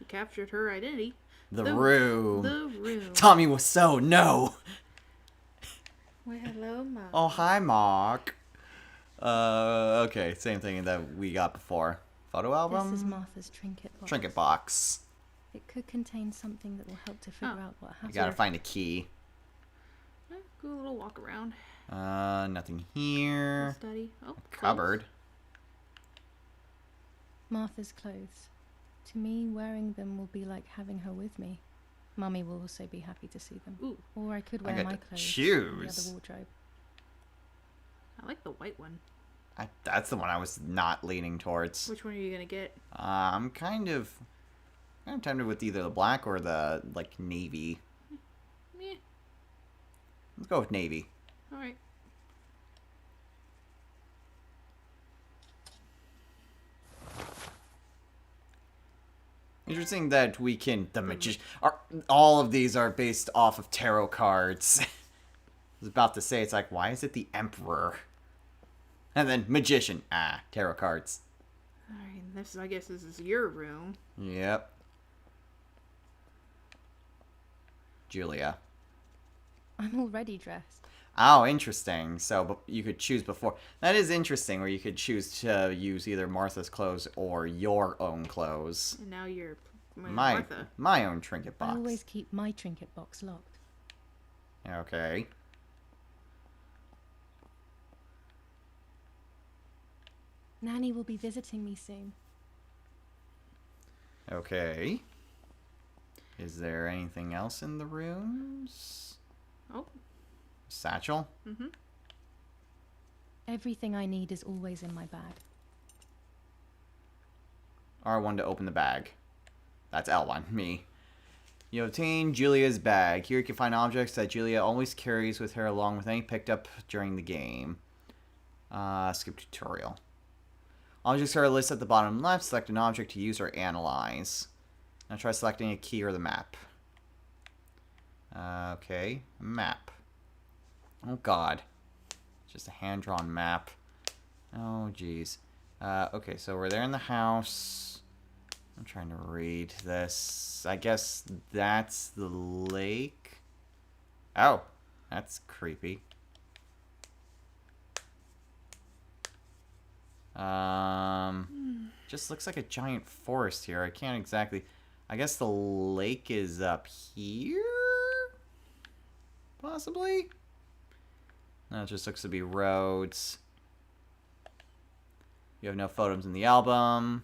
captured her identity. The room. The room. Tommy was so no. Well, hello, Mom. Oh, hi, Mark. Okay, same thing that we got before. Photo album? This is Martha's trinket box. Trinket box. It could contain something that will help to figure out what happened. You gotta find a key. Go a little walk around. Nothing here. Study. Oh, Cupboard. Martha's clothes. To me, wearing them will be like having her with me. Mummy will also be happy to see them. Ooh. Or I could I wear got my to clothes choose. in the other wardrobe. I like the white one. That's the one I was not leaning towards. Which one are you gonna get? I'm kind of tempted with either the black or the, like, navy. Meh. Let's go with navy. Alright. Interesting that we can... all of these are based off of tarot cards. I was about to say, it's like, why is it the Emperor? And then Magician. Tarot cards. Alright, I guess this is your room. Yep. Julia. I'm already dressed. Oh, interesting. So but you could choose before. That is interesting, where you could choose to use either Martha's clothes or your own clothes. And now you're Martha. My own trinket box. I always keep my trinket box locked. Okay. Nanny will be visiting me soon. Okay. Is there anything else in the rooms? Oh. Satchel? Mm-hmm. Everything I need is always in my bag. R1 to open the bag. That's L1, me. You obtain Julia's bag. Here you can find objects that Julia always carries with her along with any picked up during the game. Skip tutorial. Objects are listed at the bottom left. Select an object to use or analyze. Now try selecting a key or the map. Okay, map. Oh god. Just a hand-drawn map. Oh jeez. Okay, so we're there in the house. I'm trying to read this. I guess that's the lake. Oh, that's creepy. Just looks like a giant forest here. I can't exactly... I guess the lake is up here? Possibly? No, it just looks to be roads. You have no photos in the album.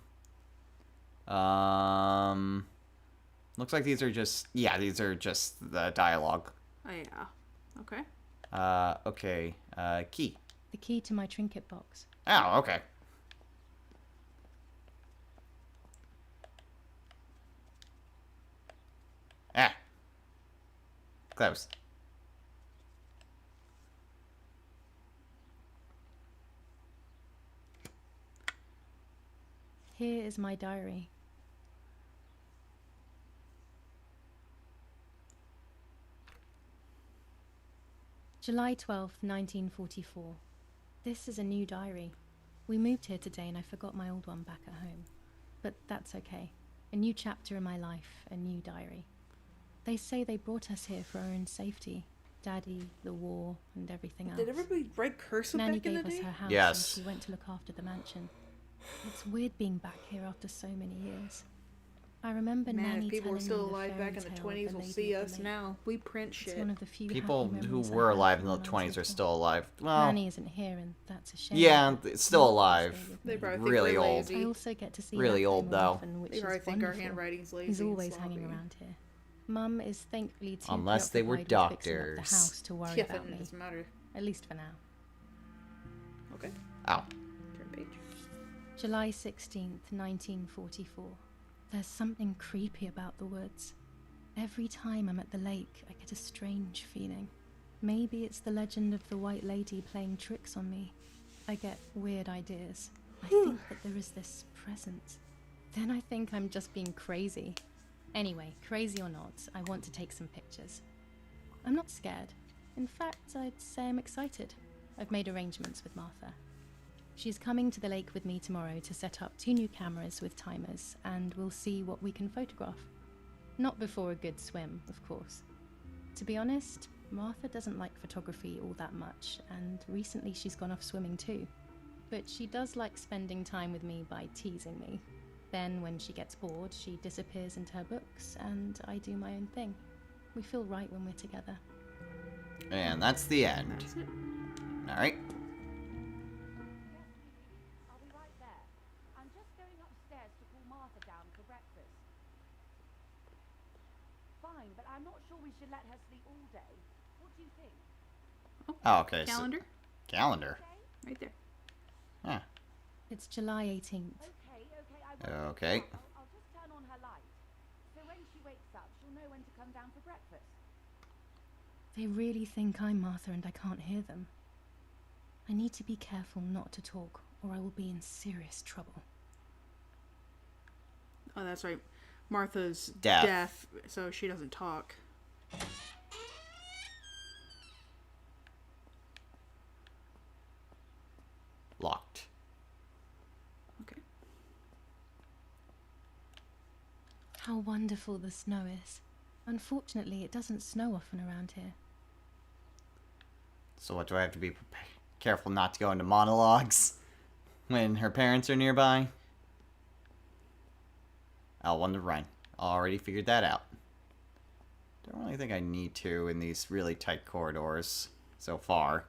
Looks like these are just... Yeah, these are just the dialogue. Oh, yeah. Okay. Okay. Key. The key to my trinket box. Oh, okay. Close. Here is my diary. July 12th, 1944. This is a new diary. We moved here today and I forgot my old one back at home. But that's okay. A new chapter in my life, a new diary. They say they brought us here for our own safety. Daddy, the war, and everything else. Did everybody write cursive Nanny back in the gave us day? her house Yes. and she went to look after the mansion. It's weird being back here after so many years. I remember Man, Nanny if people were telling still me the alive fairy back in the tale of 20s the will Lady see of the us Lake. now. We print It's shit. one of the few People happy who memories I were have alive from in the when I was 20s are little. still alive. Well, Nanny isn't here and that's a shame. yeah, it's still alive. They probably think Really we're old. lazy. I also get to see Really Rafa old, more though. often, which They is probably think our wonderful. handwriting's lazy. He's and always sloppy. hanging around here. Mum is thankfully too Unless they were preoccupied with fixing up the doctors. house to worry Yeah, about then it me. doesn't matter. At least for now. Okay. Ow. Turn page. July 16th, 1944. There's something creepy about the woods. Every time I'm at the lake, I get a strange feeling. Maybe it's the legend of the White Lady playing tricks on me. I get weird ideas. I think that there is this presence. Then I think I'm just being crazy. Anyway, crazy or not, I want to take some pictures. I'm not scared. In fact, I'd say I'm excited. I've made arrangements with Martha. She's coming to the lake with me tomorrow to set up 2 new cameras with timers, and we'll see what we can photograph. Not before a good swim, of course. To be honest, Martha doesn't like photography all that much, and recently she's gone off swimming too. But she does like spending time with me by teasing me. Then, when she gets bored, she disappears into her books, and I do my own thing. We feel right when we're together. And that's the end. That's it. Alright. I'll be right there. I'm just going upstairs to call Martha down for breakfast. Fine, but I'm not sure we should let her sleep all day. What do you think? Oh, okay. Calendar? So, calendar. Right there. Huh. It's July 18th. Okay, I won't. Okay. I'll just turn on her light. So when she wakes up, she'll know when to come down for breakfast. They really think I'm Martha and I can't hear them. I need to be careful not to talk, or I will be in serious trouble. Oh, that's right. Martha's Deaf. deaf, so she doesn't talk. Locked. Okay. How wonderful the snow is. Unfortunately, it doesn't snow often around here. So what do I have to be careful not to go into monologues when her parents are nearby? L1 to run. Already figured that out. Don't really think I need to in these really tight corridors so far.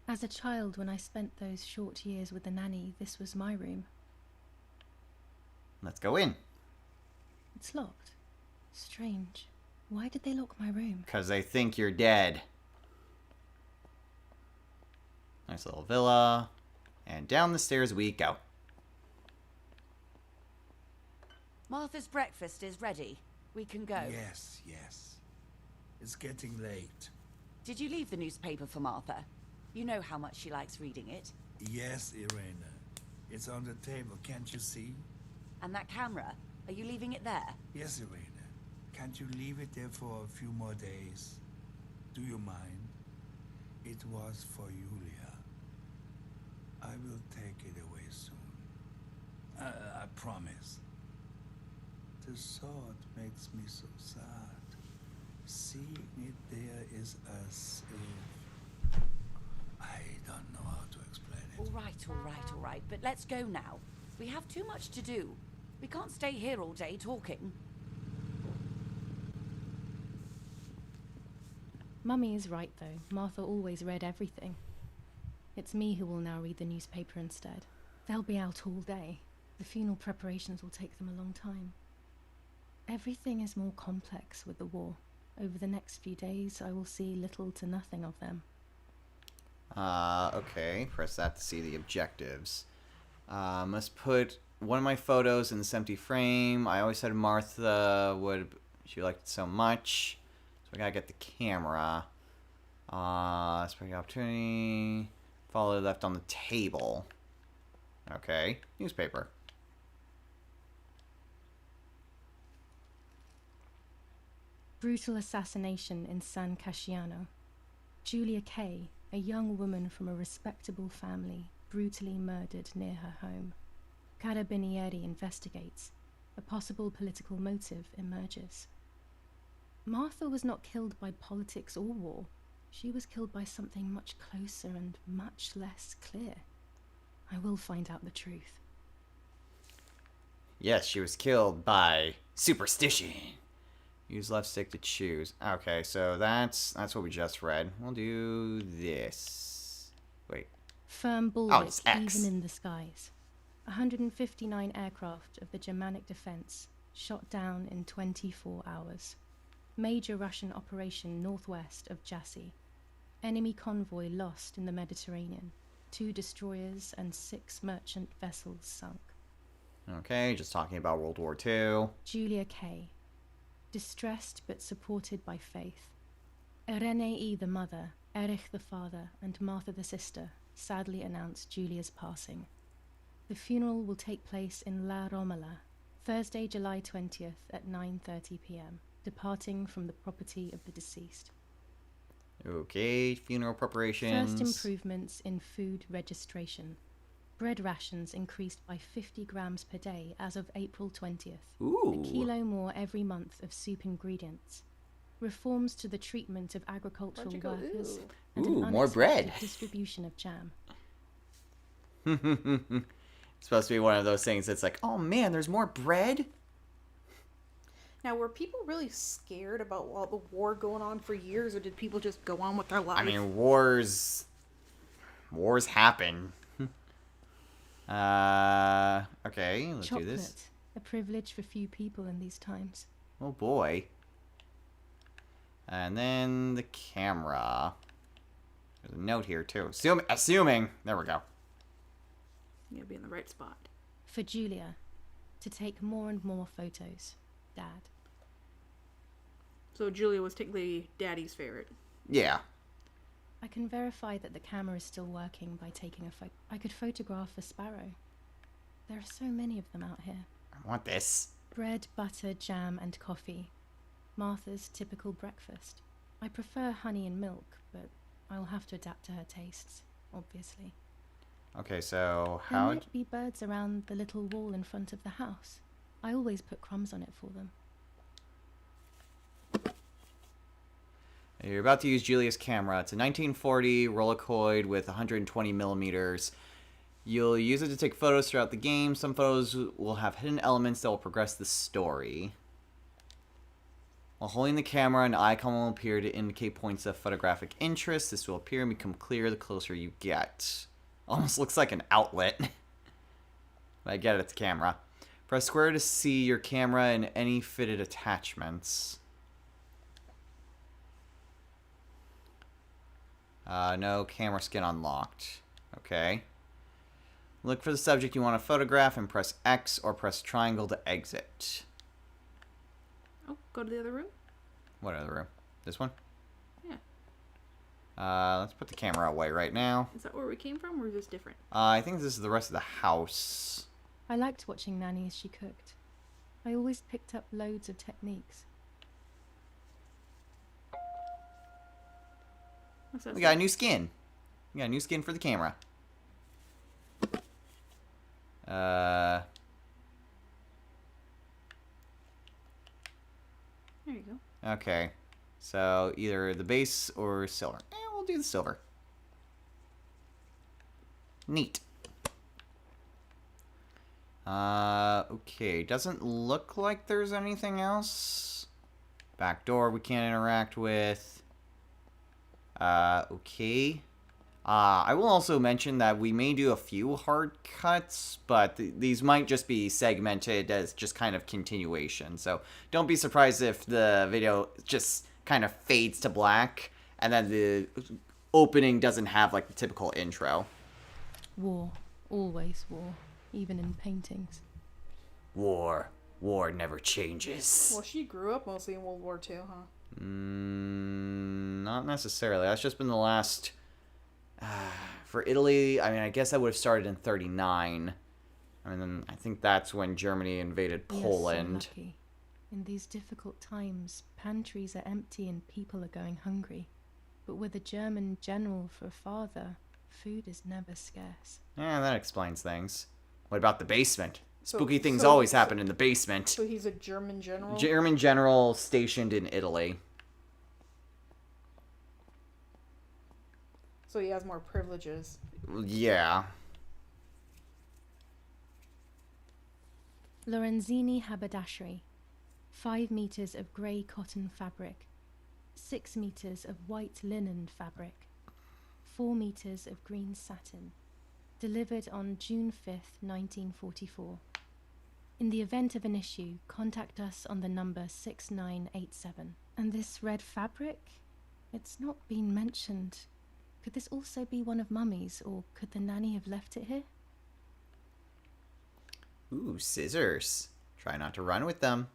As a child, when I spent those short years with the nanny, this was my room. Let's go in. It's locked. Strange. Why did they lock my room? Because they think you're dead. Nice little villa. And down the stairs we go. Martha's breakfast is ready. We can go. Yes. It's getting late. Did you leave the newspaper for Martha? You know how much she likes reading it. Yes, Irena. It's on the table, can't you see? And that camera, are you leaving it there? Yes, Irena. Can't you leave it there for a few more days? Do you mind? It was for Julia. I will take it away soon. I promise. The thought makes me so sad. Seeing it there is as if... I don't know how to explain it. All right. But let's go now. We have too much to do. We can't stay here all day talking. Mummy is right, though. Martha always read everything. It's me who will now read the newspaper instead. They'll be out all day. The funeral preparations will take them a long time. Everything is more complex with the war. Over the next few days, I will see little to nothing of them. Okay. Press that to see the objectives. Let's put one of my photos in this empty frame. I always said Martha would... She liked it so much. So I gotta get the camera. Spread the opportunity. Follow left on the table. Okay. Newspaper. Brutal assassination in San Casciano. Julia Kay, a young woman from a respectable family, brutally murdered near her home. Carabinieri investigates. A possible political motive emerges. Martha was not killed by politics or war. She was killed by something much closer and much less clear. I will find out the truth. Yes, she was killed by superstition. Use left stick to choose. Okay, so that's what we just read. We'll do this. Wait. Firm bulwark it's X. even in the skies. 159 aircraft of the Germanic defense shot down in 24 hours. Major Russian operation northwest of Jassy. Enemy convoy lost in the Mediterranean. 2 destroyers and 6 merchant vessels sunk. Okay, just talking about World War II. Julia Kay. Distressed but supported by faith. Irenei the mother, Erich the father, and Martha the sister sadly announced Julia's passing. The funeral will take place in La Romola, Thursday, July 20th at 9:30 p.m., departing from the property of the deceased. Okay, funeral preparations. First improvements in food registration. Bread rations increased by 50 grams per day as of April 20th. Ooh. A kilo more every month of soup ingredients. Reforms to the treatment of agricultural Why'd you go, workers. ooh? And Ooh, an more bread. unexpected distribution of jam. It's supposed to be one of those things that's like, oh man, there's more bread? Now, were people really scared about all the war going on for years, or did people just go on with their life? I mean, wars happen. Okay, let's Chocolate, do this. a privilege for few people in these times. Oh boy. And then the camera. There's a note here too. Assuming, there we go. You gotta be in the right spot. For Julia, to take more and more photos. Dad. So Julia was technically Daddy's favorite. Yeah. I can verify that the camera is still working by taking a photo. I could photograph a sparrow. There are so many of them out here. I want this. Bread, butter, jam, and coffee. Martha's typical breakfast. I prefer honey and milk, but I'll have to adapt to her tastes, obviously. Okay, so There how... might be birds around the little wall in front of the house. I always put crumbs on it for them. You're about to use Julia's camera. It's a 1940 Rolleicoid with 120 millimeters. You'll use it to take photos throughout the game. Some photos will have hidden elements that will progress the story. While holding the camera, an icon will appear to indicate points of photographic interest. This will appear and become clear the closer you get. Almost looks like an outlet. But I get it, it's a camera. Press square to see your camera and any fitted attachments. No camera skin unlocked. Okay. Look for the subject you want to photograph and press X or press triangle to exit. Oh, go to the other room? What other room? This one? Yeah. Let's put the camera away right now. Is that where we came from, or is this different? I think this is the rest of the house. I liked watching Nanny as she cooked. I always picked up loads of techniques. What's that We say? got a new skin. We got a new skin for the camera. There you go. Okay. So either the base or silver. We'll do the silver. Neat. Okay. Doesn't look like there's anything else. Back door we can't interact with. Okay. I will also mention that we may do a few hard cuts, but these might just be segmented as just kind of continuation. So don't be surprised if the video just kind of fades to black and then the opening doesn't have like the typical intro. War. Always war. Even in paintings. War. War never changes. Well, she grew up mostly in World War II, huh? Not necessarily. That's just been the last... for Italy, I mean, I guess that would have started in 39. I mean, I think that's when Germany invaded Poland. Yes, so lucky. In these difficult times, pantries are empty and people are going hungry. But with a German general for a father, food is never scarce. Yeah, that explains things. What about the basement? So- Spooky things so- always happen in the basement. So he's a German general? German general stationed in Italy. So he has more privileges. Yeah. Lorenzini haberdashery. 5 meters of grey cotton fabric. 6 meters of white linen fabric. 4 meters of green satin. Delivered on June 5th, 1944. In the event of an issue, contact us on the number 6987. And this red fabric? It's not been mentioned. Could this also be one of Mummy's, or could the nanny have left it here? Ooh, scissors. Try not to run with them.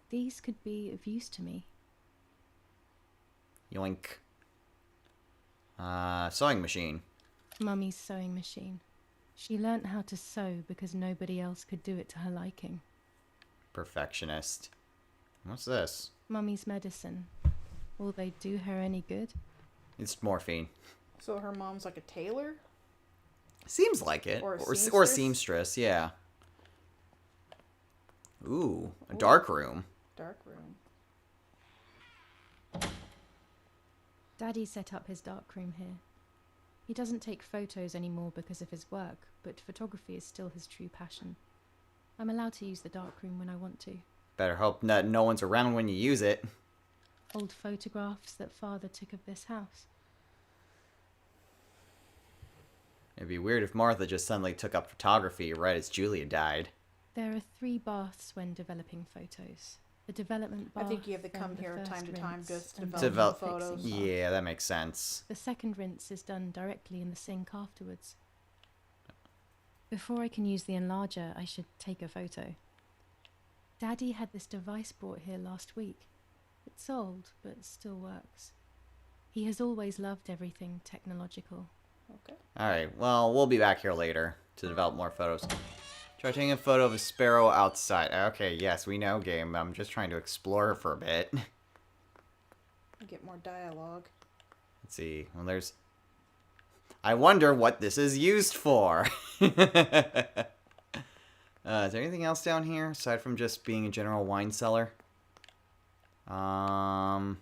These could be of use to me. Yoink. Sewing machine. Mummy's sewing machine. She learnt how to sew because nobody else could do it to her liking. Perfectionist. What's this? Mummy's medicine. Will they do her any good? It's morphine. So her mom's like a tailor? Seems like it. Or a Or seamstress? seamstress, yeah. Ooh, a dark room. Dark room. Daddy set up his darkroom here. He doesn't take photos anymore because of his work, but photography is still his true passion. I'm allowed to use the darkroom when I want to. Better hope that no one's around when you use it. Old photographs that Father took of this house. It'd be weird if Martha just suddenly took up photography right as Julia died. There are 3 baths when developing photos. The development bath. I think you have to then come the here first time to time rinse, just to and develop then the the photos. fixing bath. Yeah, that makes sense. The second rinse is done directly in the sink afterwards. Before I can use the enlarger, I should take a photo. Daddy had this device brought here last week. It's old, but it still works. He has always loved everything technological. Okay. Alright, well, we'll be back here later to develop more photos. Try taking a photo of a sparrow outside. Okay, yes, we know, game. I'm just trying to explore for a bit. Get more dialogue. Let's see. Well, there's... I wonder what this is used for. Is there anything else down here aside from just being a general wine cellar? I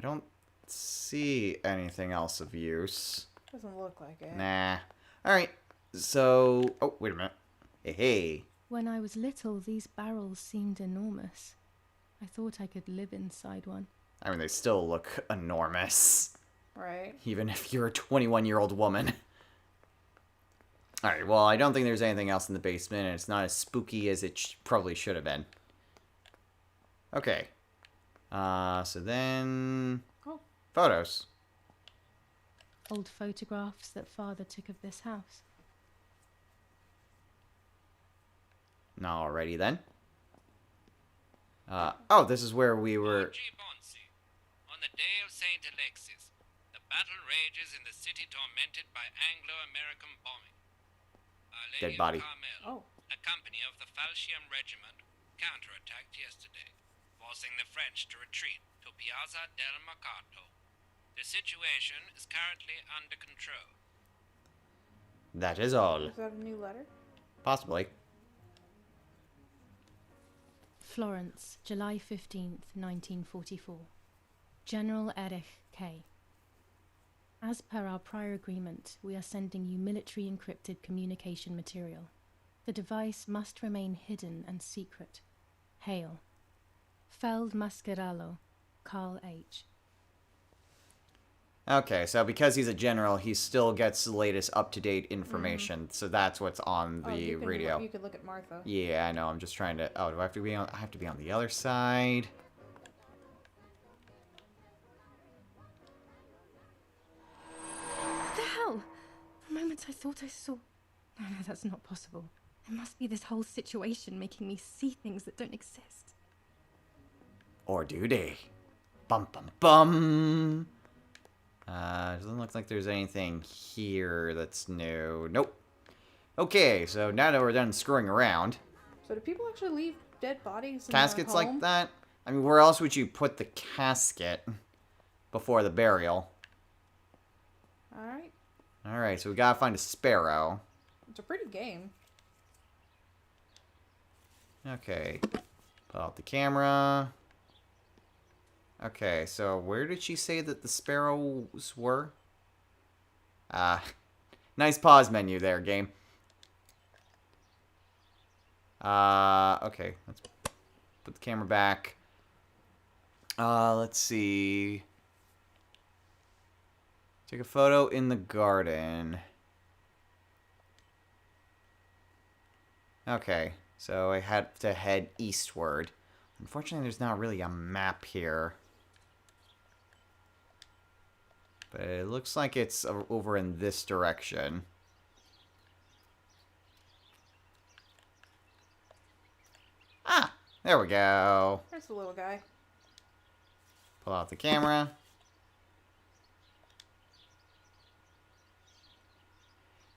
don't see anything else of use. Doesn't look like it. Nah. Alright. So... Oh, wait a minute. Hey. When I was little, these barrels seemed enormous. I thought I could live inside one. I mean, they still look enormous. Right. Even if you're a 21-year-old woman. Alright, well, I don't think there's anything else in the basement, and it's not as spooky as it probably should have been. Okay. So then... Oh. Photos. Old photographs that Father took of this house. Alrighty then. Oh, this is where we were... On the day of St. Alexis, the battle rages in the city tormented by Anglo-American bombing. Our Dead Lady body. of Carmel, Oh. a company of the Falchium Regiment, counterattacked yesterday, forcing the French to retreat to Piazza del Mercato. The situation is currently under control. That is all. Is that a new letter? Possibly. Florence, July 15th, 1944. General Erich K. As per our prior agreement, we are sending you military encrypted communication material. The device must remain hidden and secret. Hail. Feld Mascherallo, Carl H. Okay, so because he's a general, he still gets the latest up-to-date information. So that's what's on the you can radio. You could look at Martha. Yeah, I know. I'm just trying to... Oh, do I have to be on... I have to be on the other side. What the hell? For a moment I thought I saw... No, that's not possible. There must be this whole situation making me see things that don't exist. Or do they? Bum, bum, bum! Doesn't look like there's anything here that's new. Nope. Okay, so now that we're done screwing around... So do people actually leave dead bodies in Caskets their home? like that? I mean, where else would you put the casket before the burial? Alright. Alright, so we gotta find a sparrow. It's a pretty game. Okay. Pull out the camera. Okay, so where did she say that the sparrows were? Nice pause menu there, game. Okay, let's put the camera back. Let's see. Take a photo in the garden. Okay, so I had to head eastward. Unfortunately, there's not really a map here. But it looks like it's over in this direction. Ah, there we go. There's the little guy. Pull out the camera.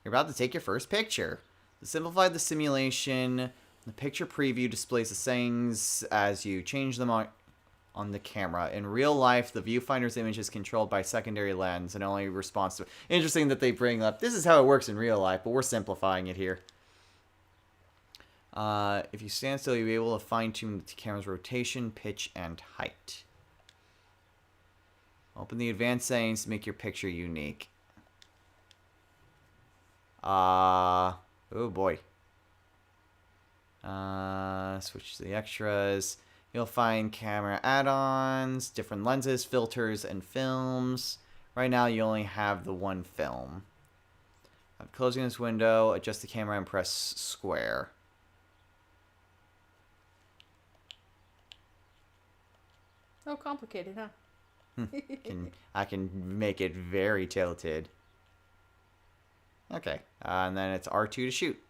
You're about to take your first picture. To simplify the simulation, The picture preview displays the settings as you change them on the camera. In real life, the viewfinder's image is controlled by secondary lens and only responds to... Interesting that they bring up, this is how it works in real life, but we're simplifying it here. If you stand still, you'll be able to fine-tune the camera's rotation, pitch, and height. Open the advanced settings to make your picture unique. Oh boy. Switch to the extras. You'll find camera add-ons, different lenses, filters, and films. Right now, you only have the one film. Closing this window, adjust the camera and press square. Oh, complicated, huh? I can make it very tilted. Okay, and then it's R2 to shoot.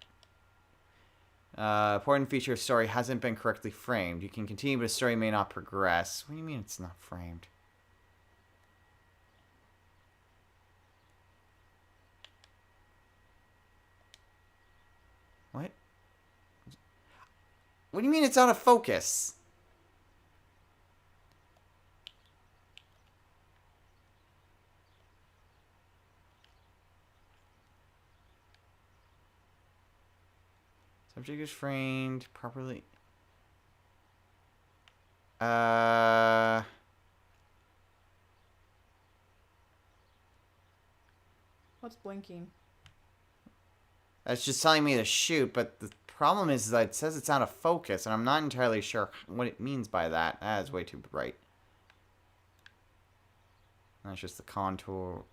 Important feature of story hasn't been correctly framed. You can continue, but a story may not progress. What do you mean it's not framed? What? What do you mean it's out of focus? Subject is framed properly. What's blinking? That's just telling me to shoot, but the problem is that it says it's out of focus, and I'm not entirely sure what it means by that. That is way too bright. That's just the contour.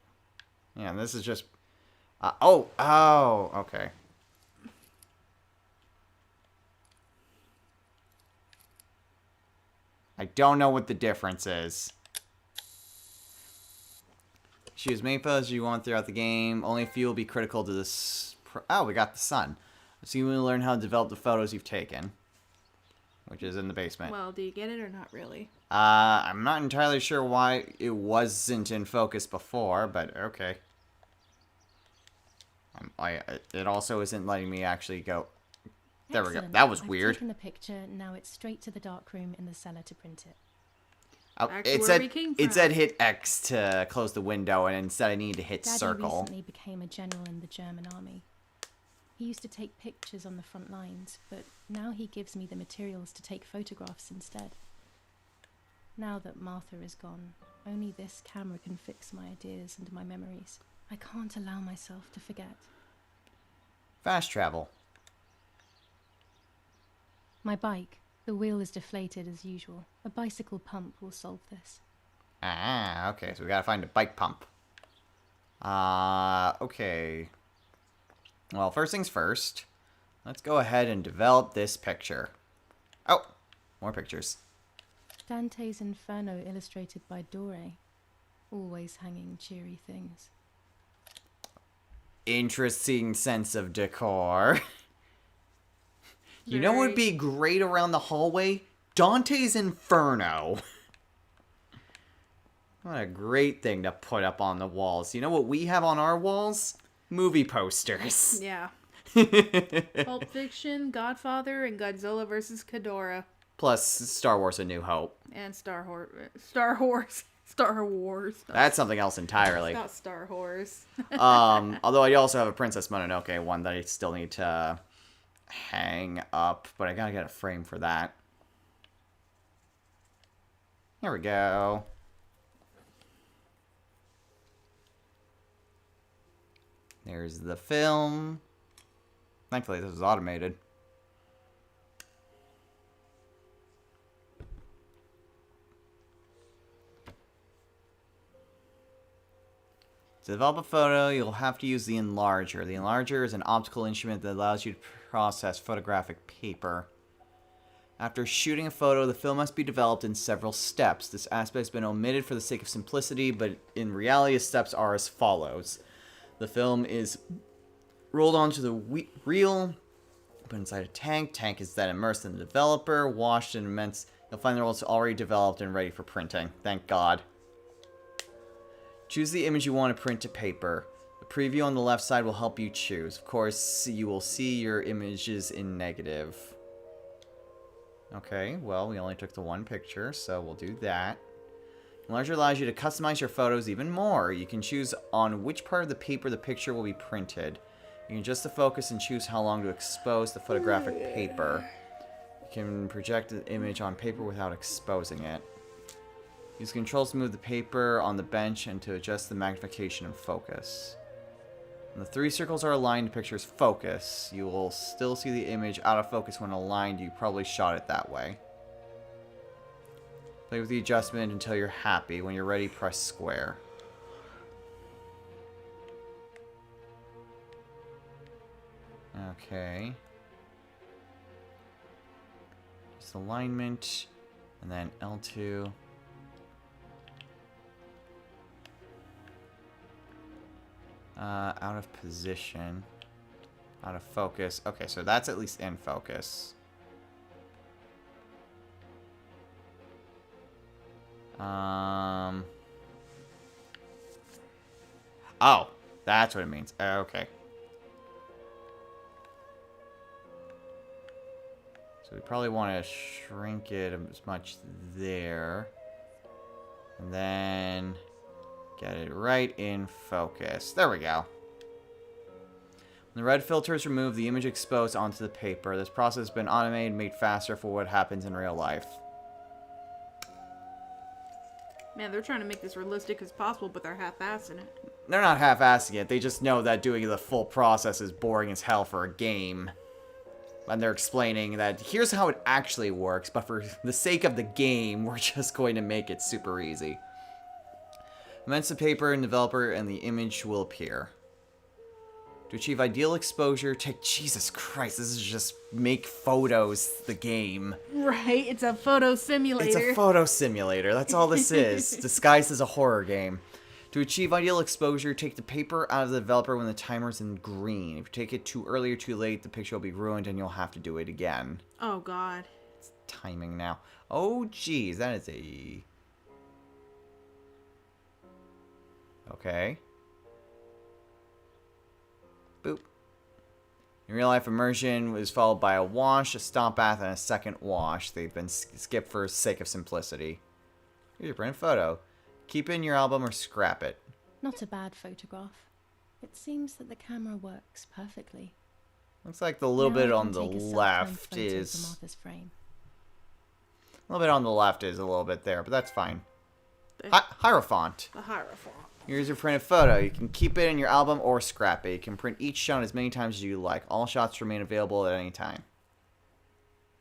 Yeah, and this is just... oh, okay. I don't know what the difference is. Choose as many photos you want throughout the game. Only a few will be critical to this. Oh, we got the sun. So you will learn how to develop the photos you've taken, which is in the basement. Well, do you get it or not really? I'm not entirely sure why it wasn't in focus before, but okay. It also isn't letting me actually go. There we go. Excellent. That was I've weird. taken the picture. Now it's straight to the darkroom in the cellar to print it. Oh, Back to it where said we came it from. said hit X to close the window, and instead I needed to hit Daddy circle. recently became a general in the German army. He used to take pictures on the front lines, but now he gives me the materials to take photographs instead. Now that Martha is gone, only this camera can fix my ideas and my memories. I can't allow myself to forget. Fast travel. My bike. The wheel is deflated as usual. A bicycle pump will solve this. Ah, okay, so we gotta find a bike pump. Okay. Well, first things first. Let's go ahead and develop this picture. Oh, more pictures. Dante's Inferno illustrated by Dore. Always hanging cheery things. Interesting sense of decor. You know what would be great around the hallway? Dante's Inferno. What a great thing to put up on the walls. You know what we have on our walls? Movie posters. Yeah. Pulp Fiction, Godfather, and Godzilla vs. Ghidorah. Plus Star Wars A New Hope. And Star Wars. That's something else entirely. Not Star Wars. Although I also have a Princess Mononoke one that I still need to hang up, but I gotta get a frame for that. Here we go. There's the film. Thankfully, this is automated. To develop a photo, you'll have to use the enlarger. The enlarger is an optical instrument that allows you to process photographic paper. After shooting a photo, the film must be developed in several steps. This aspect has been omitted for the sake of simplicity, but in reality, the steps are as follows. The film is rolled onto the reel, put inside a tank. Tank is then immersed in the developer, washed in immense. You'll find the rolls already developed and ready for printing. Thank God. Choose the image you want to print to paper. The preview on the left side will help you choose. Of course, you will see your images in negative. Okay, well, we only took the one picture, so we'll do that. Enlarger allows you to customize your photos even more. You can choose on which part of the paper the picture will be printed. You can adjust the focus and choose how long to expose the photographic paper. You can project the image on paper without exposing it. Use controls to move the paper on the bench and to adjust the magnification and focus. When the three circles are aligned, the picture's focus. You will still see the image out of focus when aligned. You probably shot it that way. Play with the adjustment until you're happy. When you're ready, press square. Okay. Just alignment, and then L2. Out of position. Out of focus. Okay, so that's at least in focus. Oh, that's what it means. Okay. So we probably want to shrink it as much there. And then get it right in focus. There we go. When the red filter is removed, the image exposed onto the paper. This process has been automated and made faster for what happens in real life. Man, they're trying to make this realistic as possible, but they're half-assing it. They're not half-assing it. They just know that doing the full process is boring as hell for a game. And they're explaining that here's how it actually works, but for the sake of the game, we're just going to make it super easy. Immense the paper and developer and the image will appear. To achieve ideal exposure, take... Jesus Christ, this is just make photos the game. Right, it's a photo simulator. It's a photo simulator, that's all this is. Disguised as a horror game. To achieve ideal exposure, take the paper out of the developer when the timer's in green. If you take it too early or too late, the picture will be ruined and you'll have to do it again. Oh, God. It's timing now. Oh, geez, that is a... Okay. Boop. In real life, immersion was followed by a wash, a stomp bath, and a second wash. They've been skipped for sake of simplicity. Here's your printed photo. Keep it in your album or scrap it. Not a bad photograph. It seems that the camera works perfectly. Looks like the little Now bit I on can the take a self-timed left photo is... for Martha's frame. A little bit on the left is a little bit there, but that's fine. The Hierophant. Hierophant. Here's your printed photo. You can keep it in your album or scrap it. You can print each shot as many times as you like. All shots remain available at any time.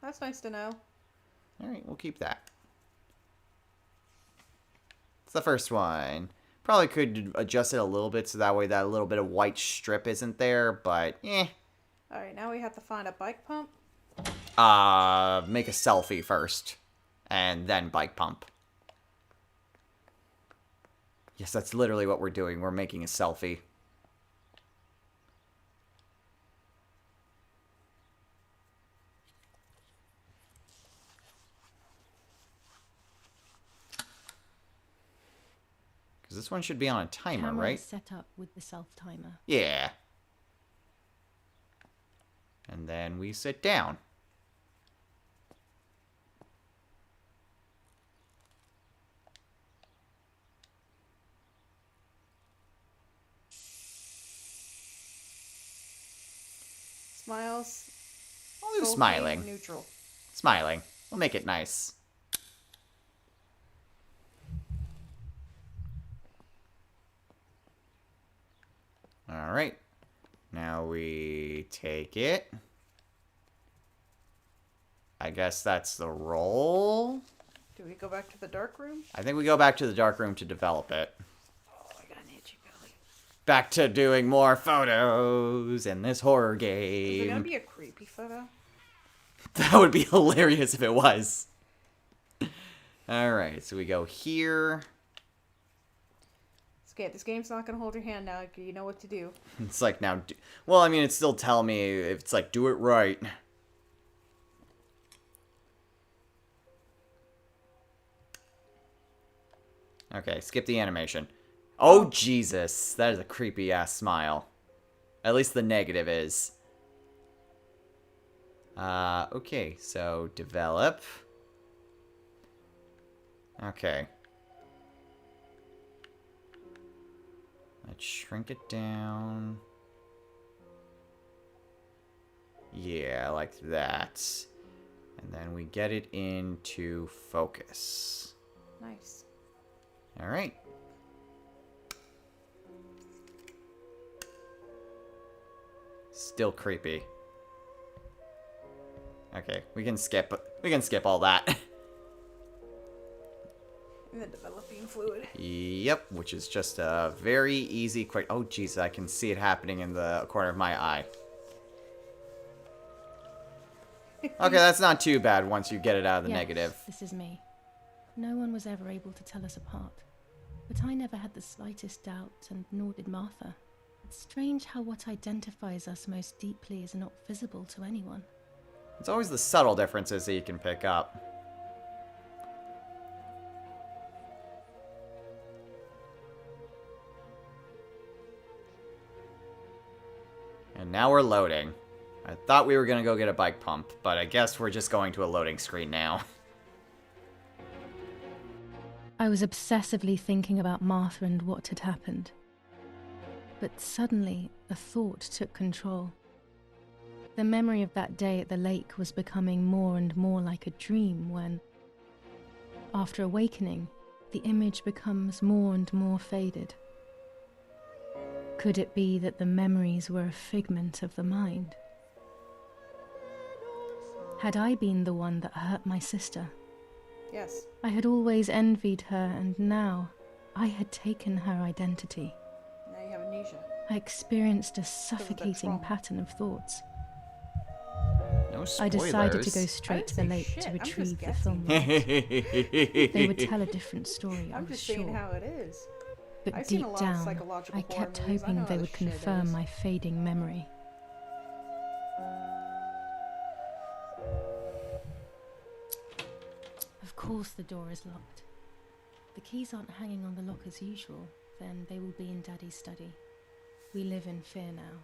That's nice to know. Alright, we'll keep that. It's the first one. Probably could adjust it a little bit so that way that little bit of white strip isn't there, but eh. Alright, now we have to find a bike pump. Make a selfie first. And then bike pump. Yes, that's literally what we're doing. We're making a selfie. Because this one should be on a timer, Camera right? is set up with the self-timer. Yeah. And then we sit down. Smiles. I'll do sulky, smiling. Neutral. Smiling. We'll make it nice. Alright. Now we take it. I guess that's the roll. Do we go back to the dark room? I think we go back to the dark room to develop it. Oh, I got an itchy belly. Back to doing more photos in this horror Is it gonna game. be a creepy photo? That would be hilarious if it was. Alright, so we go here. Okay, this game's not gonna hold your hand now. You know what to do. It's like now... Well, I mean, it's still telling me if it's like, do it right. Okay, skip the animation. Oh, Jesus. That is a creepy-ass smile. At least the negative is. Okay, so develop. Okay. Let's shrink it down. Yeah, like that. And then we get it into focus. Nice. Alright. Still creepy. Okay, we can skip all that. And the developing fluid. Yep, which is just a very easy, quick... Oh, jeez, I can see it happening in the corner of my eye. Okay, that's not too bad once you get it out of the Yes, negative. This is me. No one was ever able to tell us apart. But I never had the slightest doubt, and nor did Martha. It's strange how what identifies us most deeply is not visible to anyone. It's always the subtle differences that you can pick up. And now we're loading. I thought we were going to go get a bike pump, but I guess we're just going to a loading screen now. I was obsessively thinking about Martha and what had happened. But suddenly, a thought took control. The memory of that day at the lake was becoming more and more like a dream when, after awakening, the image becomes more and more faded. Could it be that the memories were a figment of the mind? Had I been the one that hurt my sister? Yes. I had always envied her, and now I had taken her identity. Now you have amnesia. I experienced a that suffocating trauma. pattern of thoughts. No spoilers. I decided to go straight to the didn't say lake shit, to I'm just retrieve the guessing. film rolls. They would tell a different story, I I'm was just saying sure. how it is. But I've seen a deep lot of down, psychological I kept horror movies. I hoping know they how would this shit confirm is. my fading memory. Of course the door is locked. The keys aren't hanging on the lock as usual, then they will be in Daddy's study. We live in fear now.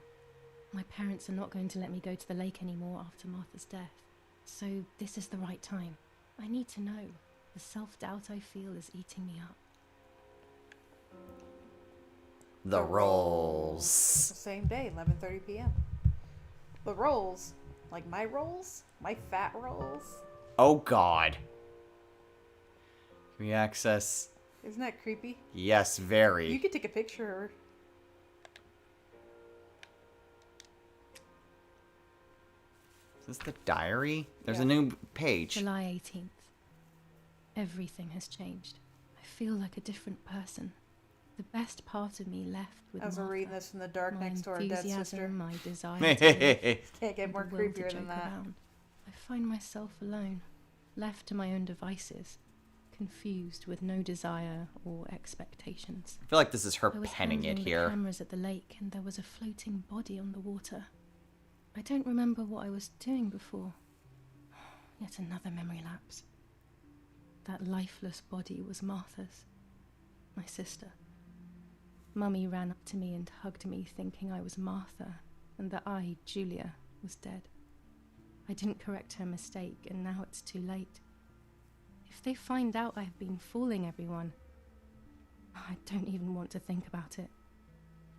My parents are not going to let me go to the lake anymore after Martha's death. So this is the right time. I need to know. The self-doubt I feel is eating me up. The rolls. The same day, 11:30 p.m. The rolls, like my rolls, my fat rolls. Oh, God. Can we access... Isn't that creepy? Yes, very. You could take a picture. Is this the diary? There's Yeah. a new page. July 18th. Everything has changed. I feel like a different person. The best part of me left with As we're Martha. reading this from the dark My next to our dead enthusiasm, sister. my desire to live, Can't get and more the will to creepier than joke that. around. I find myself alone, left to my own devices, confused with no desire or expectations. I feel like this is her I was penning it handling the here. cameras at the lake, and there was a floating body on the water. I don't remember what I was doing before. Yet another memory lapse. That lifeless body was Martha's, my sister. Mummy ran up to me and hugged me, thinking I was Martha, and that I, Julia, was dead. I didn't correct her mistake, and now it's too late. If they find out I've been fooling everyone, I don't even want to think about it.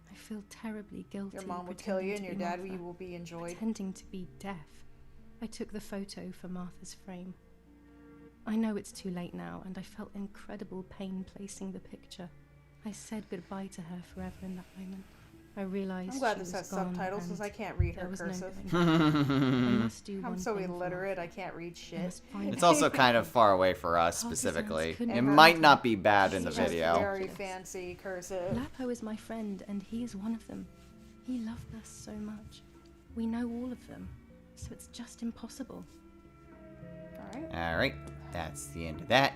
I feel terribly guilty. Your mom will kill you and your pretending to dad be Martha, will be enjoyed. pretending to be deaf. I took the photo for Martha's frame. I know it's too late now, and I felt incredible pain placing the picture. I said goodbye to her forever in that moment. I realized I'm glad she this was has gone, subtitles because and I can't read her there was cursive. no going back. I must do I'm one so thing for illiterate, I Martha. can't read I shit. must find It's her. also kind of far away for us Partisans specifically. couldn't It have might done not it. be bad in the It's just video. Very Ridiculous. fancy cursive. Lapo is my friend, and he is one of them. He loved us so much. We know all of them, so it's just impossible. Alright. Alright, that's the end of that.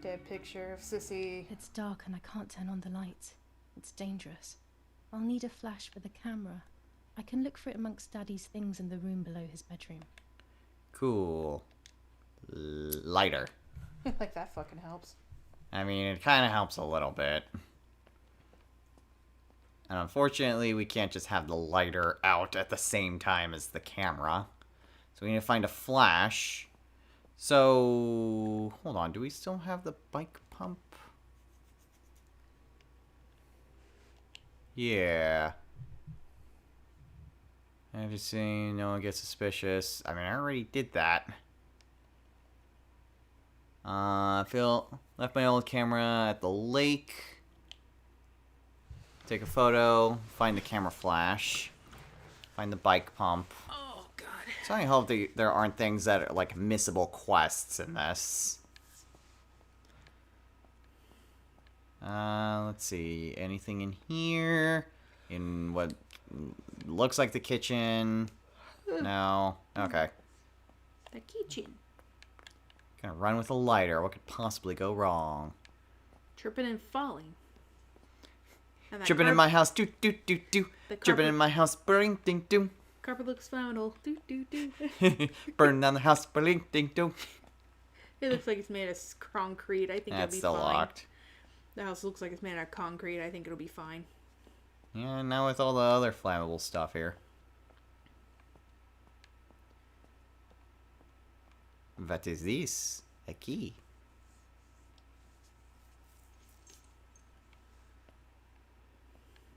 Dead picture of Sissy. It's dark and I can't turn on the lights. It's dangerous. I'll need a flash for the camera. I can look for it amongst Daddy's things in the room below his bedroom. Cool. Lighter. Like that fucking helps. I mean, it kind of helps a little bit. And unfortunately, we can't just have the lighter out at the same time as the camera. So we need to find a flash. So, hold on. Do we still have the bike pump? Yeah. I'm just saying no one gets suspicious. I mean, I already did that. Phil left my old camera at the lake. Take a photo. Find the camera flash. Find the bike pump. Oh, God. So I hope there aren't things that are like missable quests in this. Let's see. Anything in here? In what looks like the kitchen? No. Okay. The kitchen. Gonna run with a lighter. What could possibly go wrong? Tripping and falling. And that Tripping in my house. Do do do do. The Tripping carpet- in my house. Bring ding ding. carpet looks phenomenal. Do do do. Burn down the house. Bling ding ding. It looks like it's made of concrete. I think it'll That's be still fine. locked. The house looks like it's made out of concrete. I think it'll be fine. Yeah, now with all the other flammable stuff here. What is this? A key.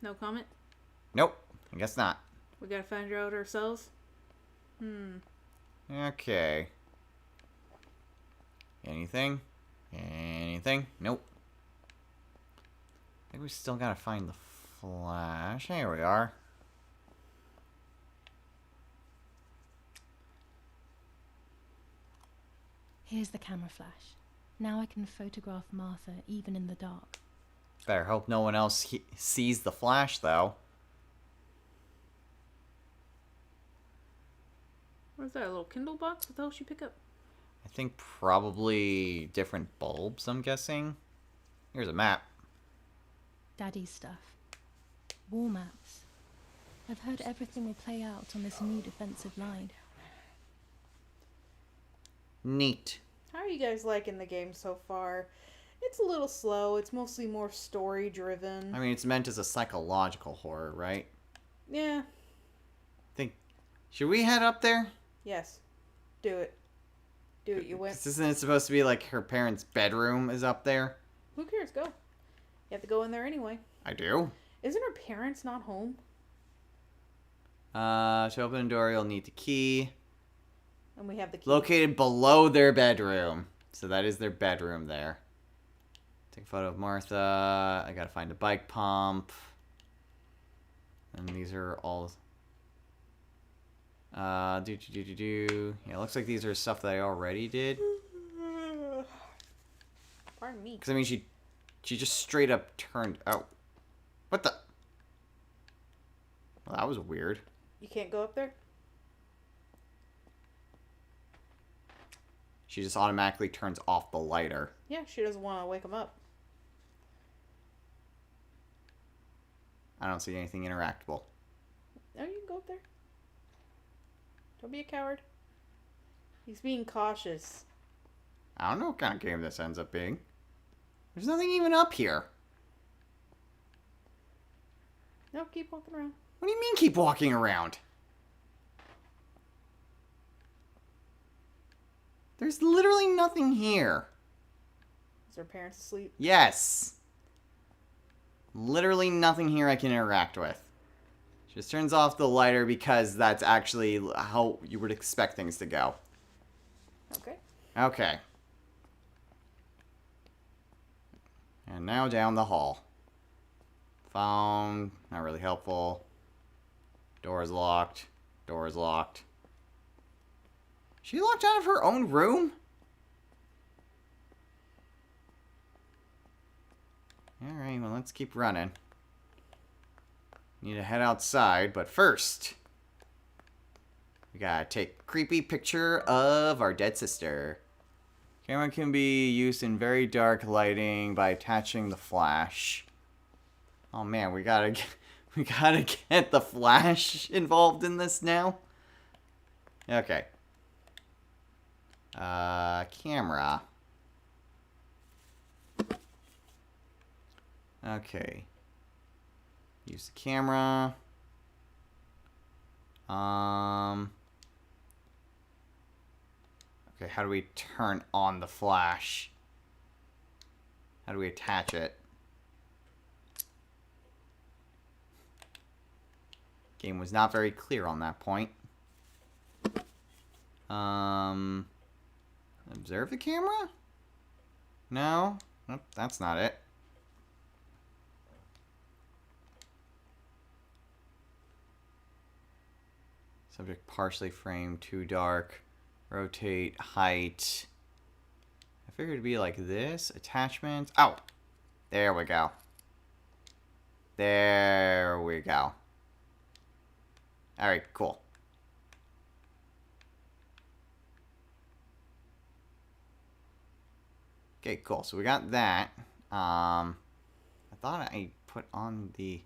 No comment? Nope. I guess not. We gotta find out ourselves? Okay. Anything? Anything? Nope. I think we still gotta find the flash. Here we are. Here's the camera flash. Now I can photograph Martha even in the dark. Better hope no one else sees the flash, though. What's that, a little Kindle box? What the hell should you pick up? I think probably different bulbs, I'm guessing. Here's a map. Daddy's stuff. War maps. I've heard everything will play out on this new defensive line. Neat. How are you guys liking the game so far? It's a little slow. It's mostly more story driven. I mean, it's meant as a psychological horror, right? Yeah. Should we head up there? Yes. Do it. Do it. You win. Isn't it supposed to be like her parents' bedroom is up there? Who cares? Go. You have to go in there anyway. I do. Isn't her parents not home? To open a door, you'll need the key. And we have the key. Located below their bedroom. So that is their bedroom there. Take a photo of Martha. I gotta find a bike pump. And these are all... Yeah, it looks like these are stuff that I already did. Pardon me. Because, I mean, she just straight up turned... Oh. What the... Well, that was weird. You can't go up there? She just automatically turns off the lighter. Yeah, she doesn't want to wake him up. I don't see anything interactable. Oh, you can go up there. Don't be a coward. He's being cautious. I don't know what kind of game this ends up being. There's nothing even up here. No, keep walking around. What do you mean keep walking around? There's literally nothing here. Is her parents asleep? Yes. Literally nothing here I can interact with. She just turns off the lighter because that's actually how you would expect things to go. Okay. Okay. And now down the hall. Phone, not really helpful. Door is locked. Door is locked. She locked out of her own room? Alright, well, let's keep running. Need to head outside, but first, we gotta take a creepy picture of our dead sister. Camera can be used in very dark lighting by attaching the flash. Oh man, we gotta get the flash involved in this now. Okay. Camera. Okay. Use the camera. Okay, how do we turn on the flash? How do we attach it? Game was not very clear on that point. Observe the camera? No? Nope, that's not it. Subject partially framed, too dark. Rotate, height. I figured it'd be like this. Attachments. Oh! There we go. There we go. Alright, cool. Okay, cool. So we got that. I thought I put on the...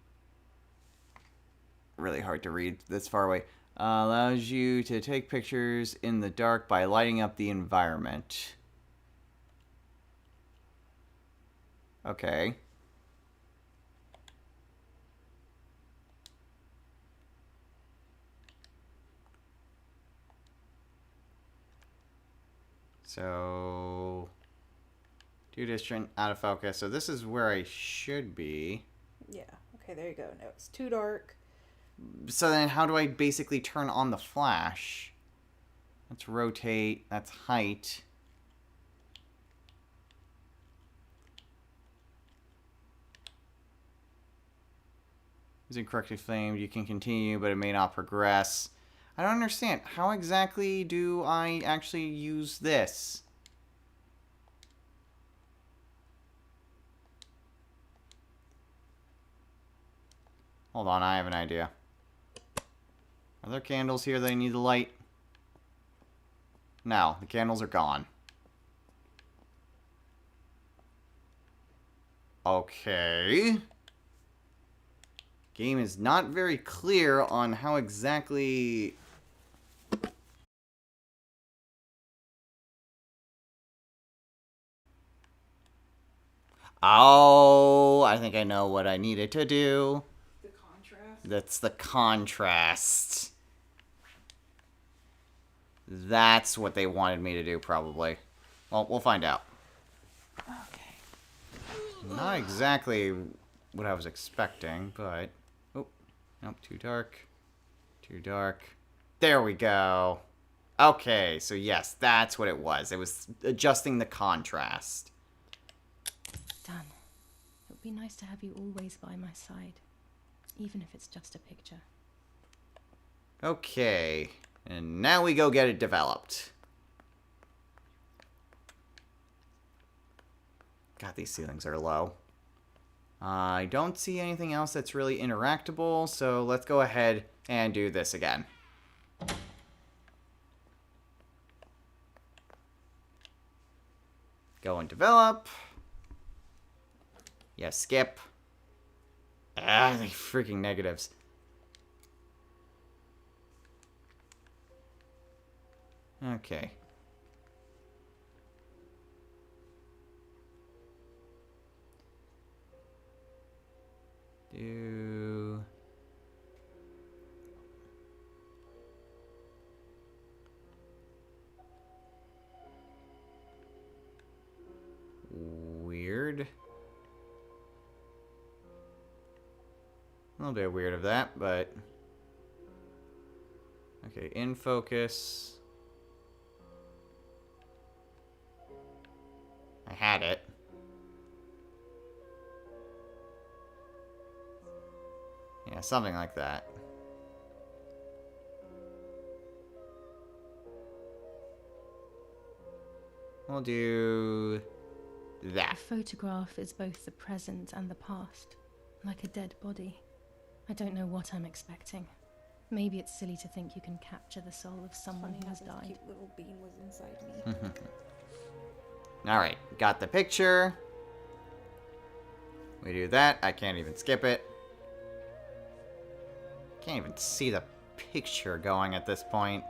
Really hard to read this far away. Allows you to take pictures in the dark by lighting up the environment. Okay. So... Too distant, out of focus. So this is where I should be. Yeah. Okay, there you go. No, it's too dark. So then how do I basically turn on the flash? That's rotate. That's height. Is incorrectly framed. You can continue, but it may not progress. I don't understand. How exactly do I actually use this? Hold on, I have an idea. Are there candles here that I need to light? No, the candles are gone. Okay. Game is not very clear on how exactly... Oh, I think I know what I needed to do. The contrast. That's the contrast. That's what they wanted me to do, probably. Well, we'll find out. Okay. Not exactly what I was expecting, but... Oh, nope, too dark. Too dark. There we go. Okay, so yes, that's what it was. It was adjusting the contrast. Done. It would be nice to have you always by my side, even if it's just a picture. Okay, and now we go get it developed. God, these ceilings are low. I don't see anything else that's really interactable, so let's go ahead and do this again. Go and develop. Yes, skip. Ah, the freaking negatives. Okay. Do... Weird. A little bit weird of that, but... Okay, in focus. I had it. Yeah, something like that. We'll do that. A photograph is both the present and the past, like a dead body. I don't know what I'm expecting. Maybe it's silly to think you can capture the soul of someone who has This died. cute little bean was inside me. Alright, got the picture. We do that. I can't even skip it. Can't even see the picture going at this point.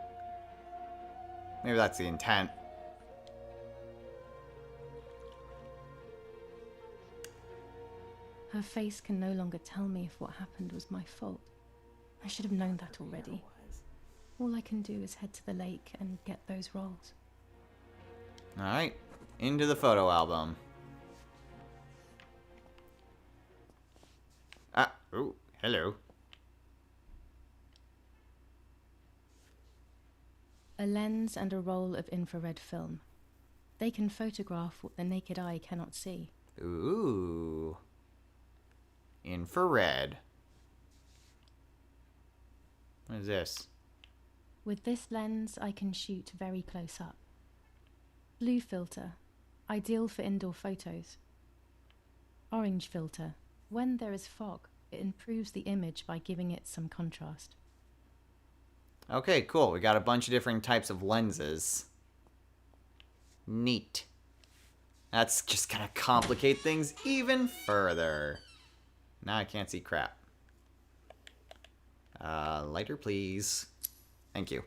Maybe that's the intent. Her face can no longer tell me if what happened was my fault. I should have known that already. All I can do is head to the lake and get those rolls. Alright, into the photo album. Ah, oh, hello. A lens and a roll of infrared film. They can photograph what the naked eye cannot see. Ooh. Infrared. What is this? With this lens, I can shoot very close up. Blue filter, ideal for indoor photos. Orange filter, when there is fog, it improves the image by giving it some contrast. Okay, cool. We got a bunch of different types of lenses. Neat. That's just gonna complicate things even further. Now I can't see crap. Lighter, please. Thank you.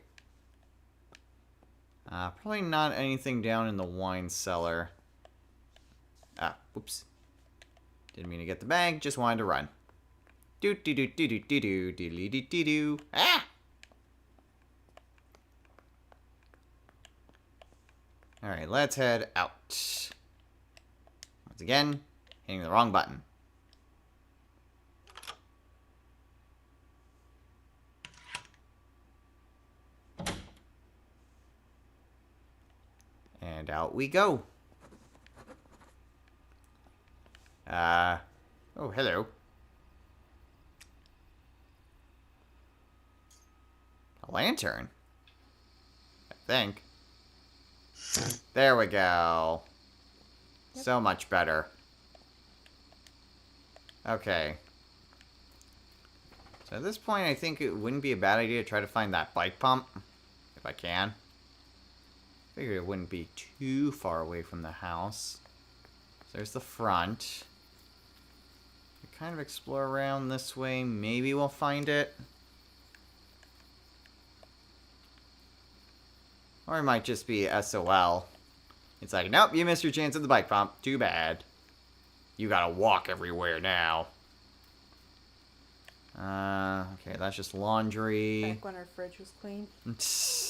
Probably not anything down in the wine cellar. Ah, whoops. Didn't mean to get the bag, just wanted to run. Do do do do do do do do do do do. Ah! Alright, let's head out. Once again, hitting the wrong button. And out we go. Oh, hello. A lantern? I think. There we go. Yep. So much better. Okay. So at this point, I think it wouldn't be a bad idea to try to find that bike pump. If I can. Figured it wouldn't be too far away from the house. So there's the front. We kind of explore around this way. Maybe we'll find it. Or it might just be SOL. It's like, nope, you missed your chance at the bike pump. Too bad. You gotta walk everywhere now. Okay, that's just laundry. Back when our fridge was clean.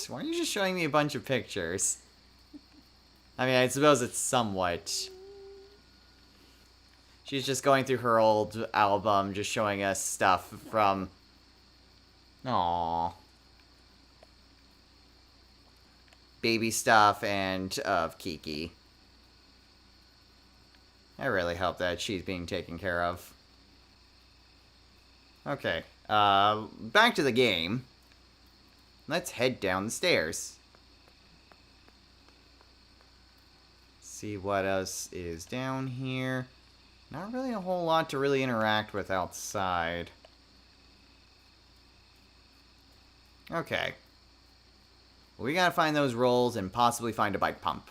Why are you just showing me a bunch of pictures? I mean, I suppose it's somewhat... She's just going through her old album, just showing us stuff from... Aww. Baby stuff and of Kiki. I really hope that she's being taken care of. Okay, back to the game. Let's head down the stairs. See what else is down here. Not really a whole lot to really interact with outside. Okay. We gotta find those rolls and possibly find a bike pump.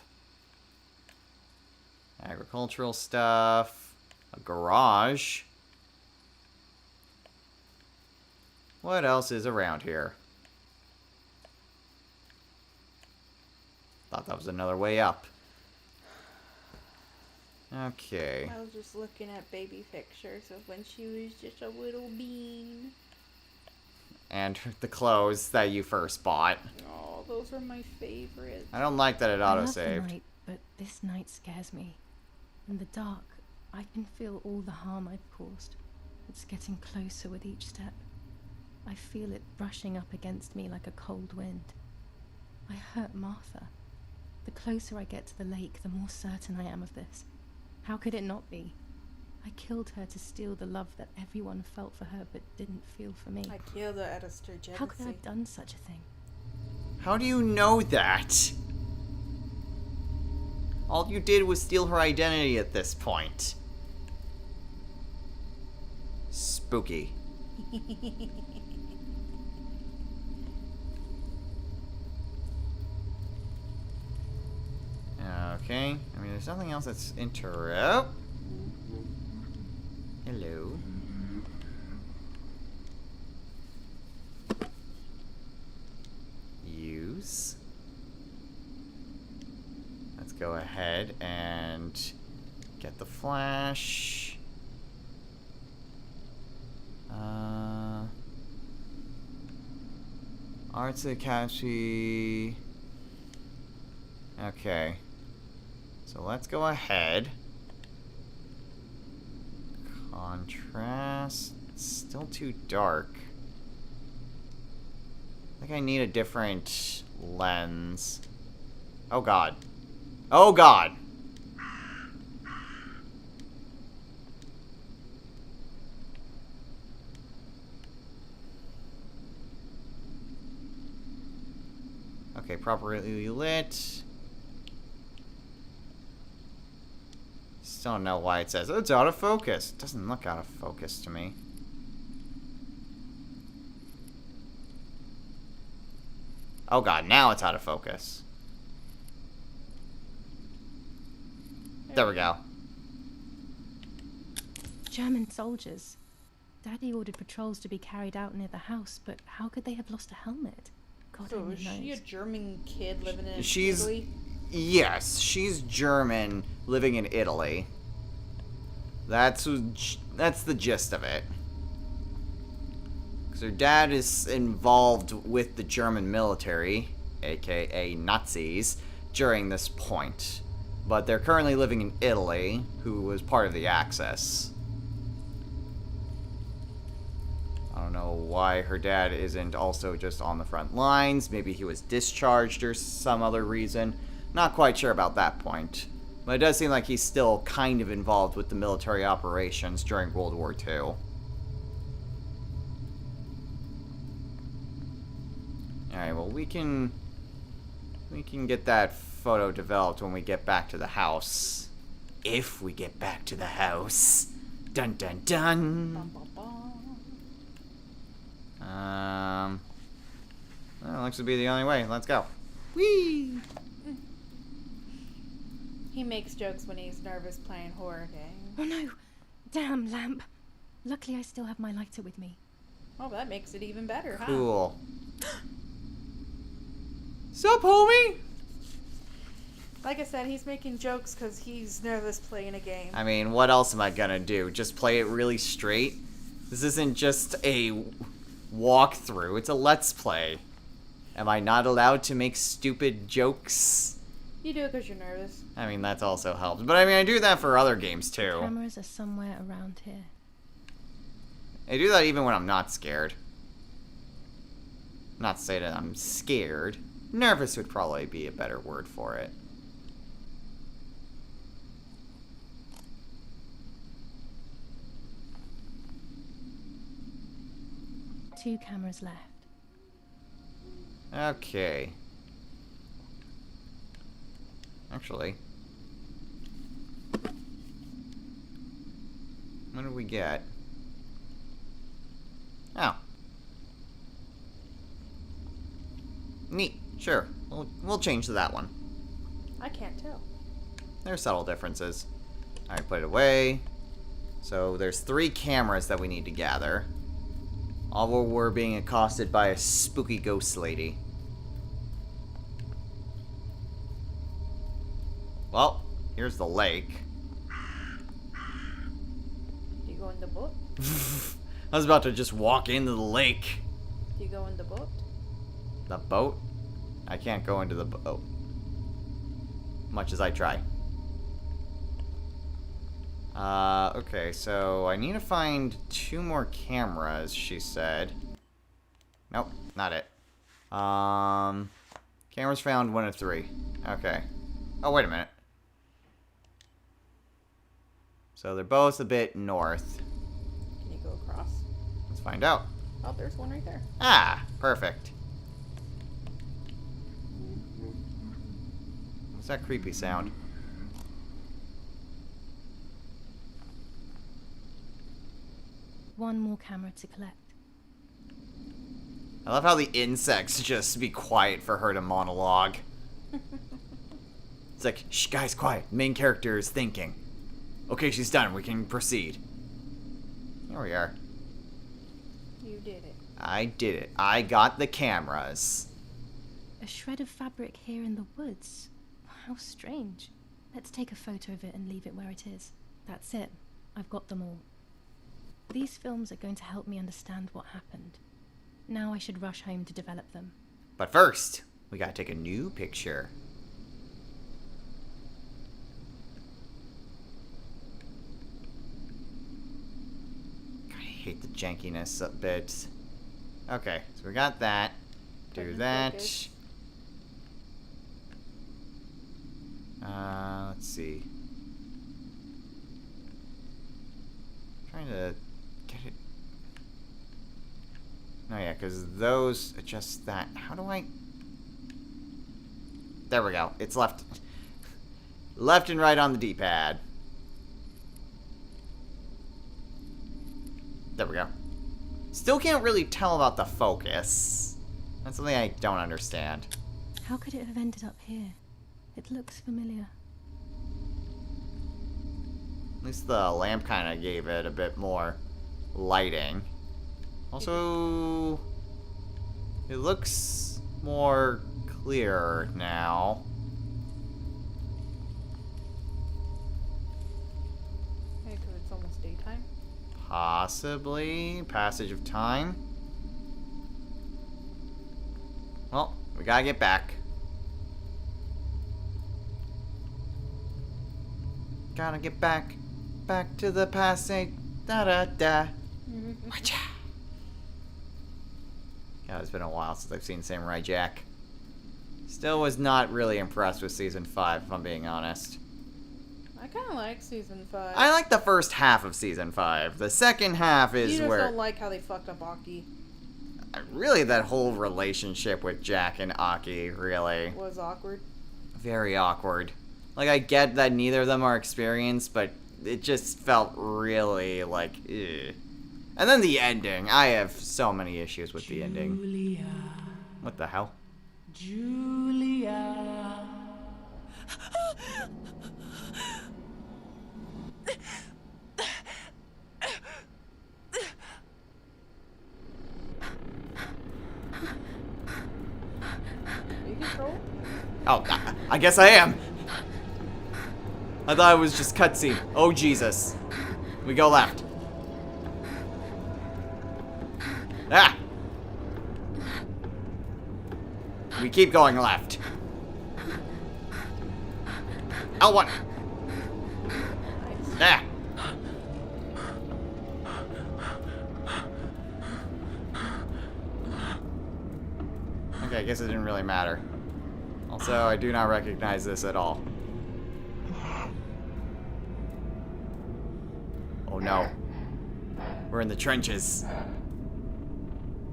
Agricultural stuff. A garage. What else is around here? Thought that was another way up. Okay. I was just looking at baby pictures of when she was just a little bean. And the clothes that you first bought. Oh, those are my favorites. I don't like that it I love auto-saved. the night, but this night scares me. In the dark, I can feel all the harm I've caused. It's getting closer with each step. I feel it brushing up against me like a cold wind. I hurt Martha. The closer I get to the lake, the more certain I am of this. How could it not be? I killed her to steal the love that everyone felt for her but didn't feel for me. I killed her out of jealousy. How could I have done such a thing? How do you know that? All you did was steal her identity at this point. Spooky. Okay, I mean, there's nothing else that's interrupt. Hello. Use. Let's go ahead and get the flash. Arts Academy. Okay. So let's go ahead. Contrast. Still too dark. I think I need a different lens. Oh god. Oh god! Okay, properly lit. Still don't know why it says it's out of focus. It doesn't look out of focus to me. Oh god, now it's out of focus. There we go. German soldiers. Daddy ordered patrols to be carried out near the house, but how could they have lost a helmet? God So only is she a knows. German kid living in She's- Italy? Yes, she's German, living in Italy. That's the gist of it. Because her dad is involved with the German military, aka Nazis, during this point. But they're currently living in Italy, who was part of the Axis. I don't know why her dad isn't also just on the front lines. Maybe he was discharged or some other reason. Not quite sure about that point. But it does seem like he's still kind of involved with the military operations during World War II. Alright, well we can get that photo developed when we get back to the house. If we get back to the house. Dun dun dun. Bum, bum, bum. Well, looks to be the only way. Let's go. Whee! He makes jokes when he's nervous playing horror game. Oh no! Damn lamp! Luckily I still have my lighter with me. Oh, that makes it even better, huh? Cool. Sup, homie? Like I said, he's making jokes because he's nervous playing a game. I mean, what else am I gonna do? Just play it really straight? This isn't just a walkthrough, it's a let's play. Am I not allowed to make stupid jokes? You do it because you're nervous. I mean, that also helps. But I mean, I do that for other games too. Cameras are somewhere around here. I do that even when I'm not scared. Not to say that I'm scared. Nervous would probably be a better word for it. Two cameras left. Okay. Actually. What did we get? Oh. Neat. Sure. We'll change to that one. I can't tell. There's subtle differences. Alright, put it away. So there's 3 cameras that we need to gather. All while we're being accosted by a spooky ghost lady. Well, here's the lake. Do you go in the boat? I was about to just walk into the lake. Do you go in the boat? The boat? I can't go into the boat. Much as I try. Okay, so I need to find 2 more cameras, she said. Nope, not it. Cameras found 1 of 3. Okay. Oh, wait a minute. So they're both a bit north. Can you go across? Let's find out. Oh, there's one right there. Ah, perfect. What's that creepy sound? One more camera to collect. I love how the insects just be quiet for her to monologue. It's like, shh, guys, quiet. Main character is thinking. Okay, she's done. We can proceed. Here we are. You did it. I did it. I got the cameras. A shred of fabric here in the woods. How strange. Let's take a photo of it and leave it where it is. That's it. I've got them all. These films are going to help me understand what happened. Now I should rush home to develop them. But first, we gotta take a new picture. hate the jankiness a bit. Okay, so we got that. Do that. Let's see. Trying to get it. Oh yeah, because those adjust that. How do I? There we go. It's left. Left and right on the D-pad. There we go. Still can't really tell about the focus. That's something I don't understand. How could it have ended up here? It looks familiar. At least the lamp kind of gave it a bit more lighting. Also, it looks more clear now. Maybe because it's almost daytime. Possibly. Passage of time. Well, we gotta get back. Gotta get back. Back to the passage. Da-da-da. Whacha. Yeah, it's been a while since I've seen Samurai Jack. Still was not really impressed with Season 5, if I'm being honest. I kind of like Season 5. I like the first half of Season 5. The second half is you just where... don't like how they fucked up Aki. Really, that whole relationship with Jack and Aki, really. Was awkward. Very awkward. Like, I get that neither of them are experienced, but it just felt really, like, ugh. And then the ending. I have so many issues with the ending. Julia. What the hell? Julia. Are you control? Oh, I guess I am. I thought it was just cutscene. Oh, Jesus. We go left. Ah! We keep going left. L1. Ah! Okay, I guess it didn't really matter. Also, I do not recognize this at all. Oh no. We're in the trenches.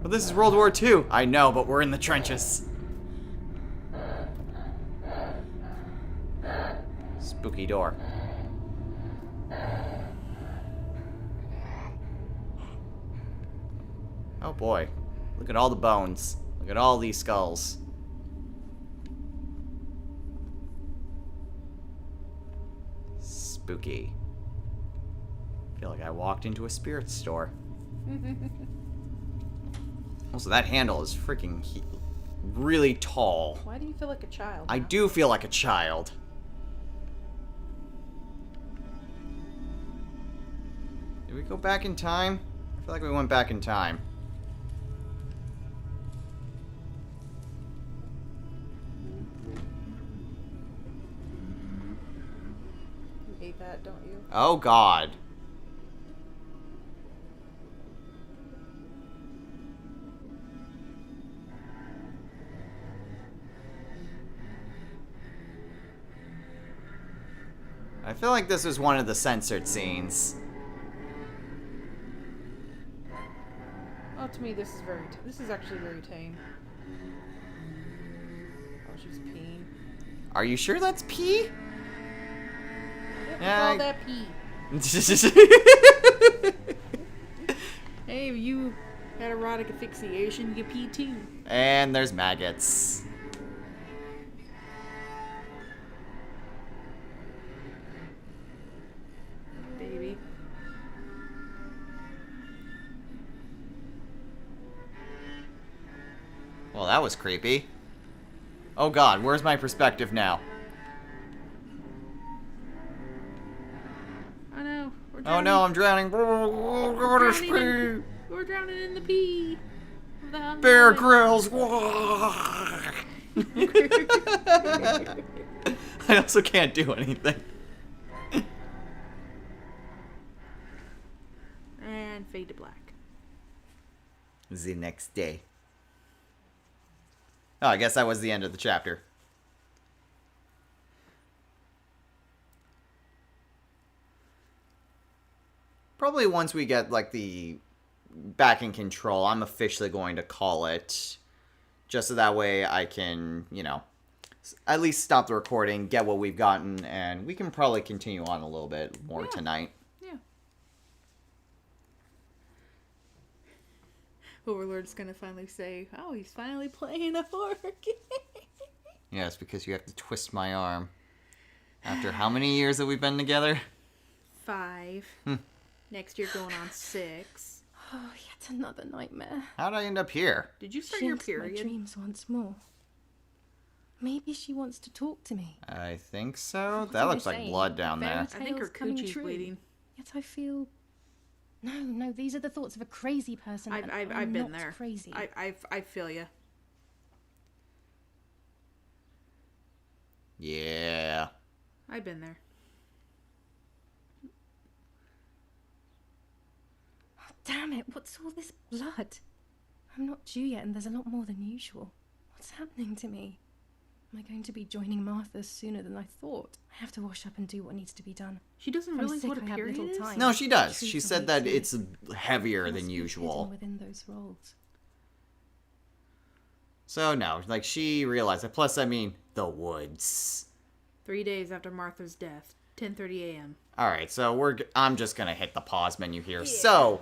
But this is World War II. I know, but we're in the trenches. Spooky door. Oh boy. Look at all the bones. Look at all these skulls. Spooky. I feel like I walked into a spirit store. Also, that handle is freaking really tall. Why do you feel like a child? I now? do feel like a child. Did we go back in time? I feel like we went back in time. You hate that, don't you? Oh, God. I feel like this was one of the censored scenes. Oh, to me, this is actually very tame. Oh, she's peeing. Are you sure that's pee? Yep, Yeah, all that pee. Hey, if you had erotic asphyxiation, you pee too. And there's maggots. Baby. Well, that was creepy. Oh God, where's my perspective now? I know. We're Oh drowning. no, I'm drowning. We're drowning in the pee. Of the Bear Amazon. Grylls. I also can't do anything. And fade to black. The next day. Oh, I guess that was the end of the chapter. Probably once we get, like, the back in control, I'm officially going to call it. Just so that way I can, you know, at least stop the recording, get what we've gotten, and we can probably continue on a little bit more tonight. Yeah. Overlord's gonna finally say, oh, he's finally playing a horror game. Yes, because you have to twist my arm. After how many years have we been together? 5. Next year going on 6. Oh, yet another nightmare. How'd I end up here? Did you start She your enters my period? dreams once more. Maybe she wants to talk to me. I think so. What That are looks you like saying? blood down Fairy there. I think her tales coming coochie's true. bleeding. Yet I feel... No, these are the thoughts of a crazy person. and I've I'm been not there. Crazy. I feel you. Yeah. I've been there. Oh, damn it! What's all this blood? I'm not due yet, and there's a lot more than usual. What's happening to me? Am I going to be joining Martha sooner than I thought? I have to wash up and do what needs to be done. She doesn't I'm realize sick, what a I have period little is? time. No, she does. Truth She said that awaits me. it's heavier I must than be usual. hidden within those rolls. So no, like she realized it. Plus, I mean, the woods. 3 days after Martha's death. 10:30 a.m. All right, so I'm just gonna hit the pause menu here. So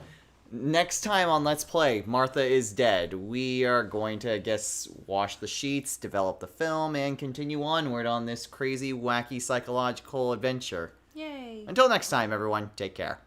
next time on Let's Play, Martha is dead. We are going to, I guess, wash the sheets, develop the film, and continue onward on this crazy, wacky, psychological adventure. Yay. Until next time, everyone, take care.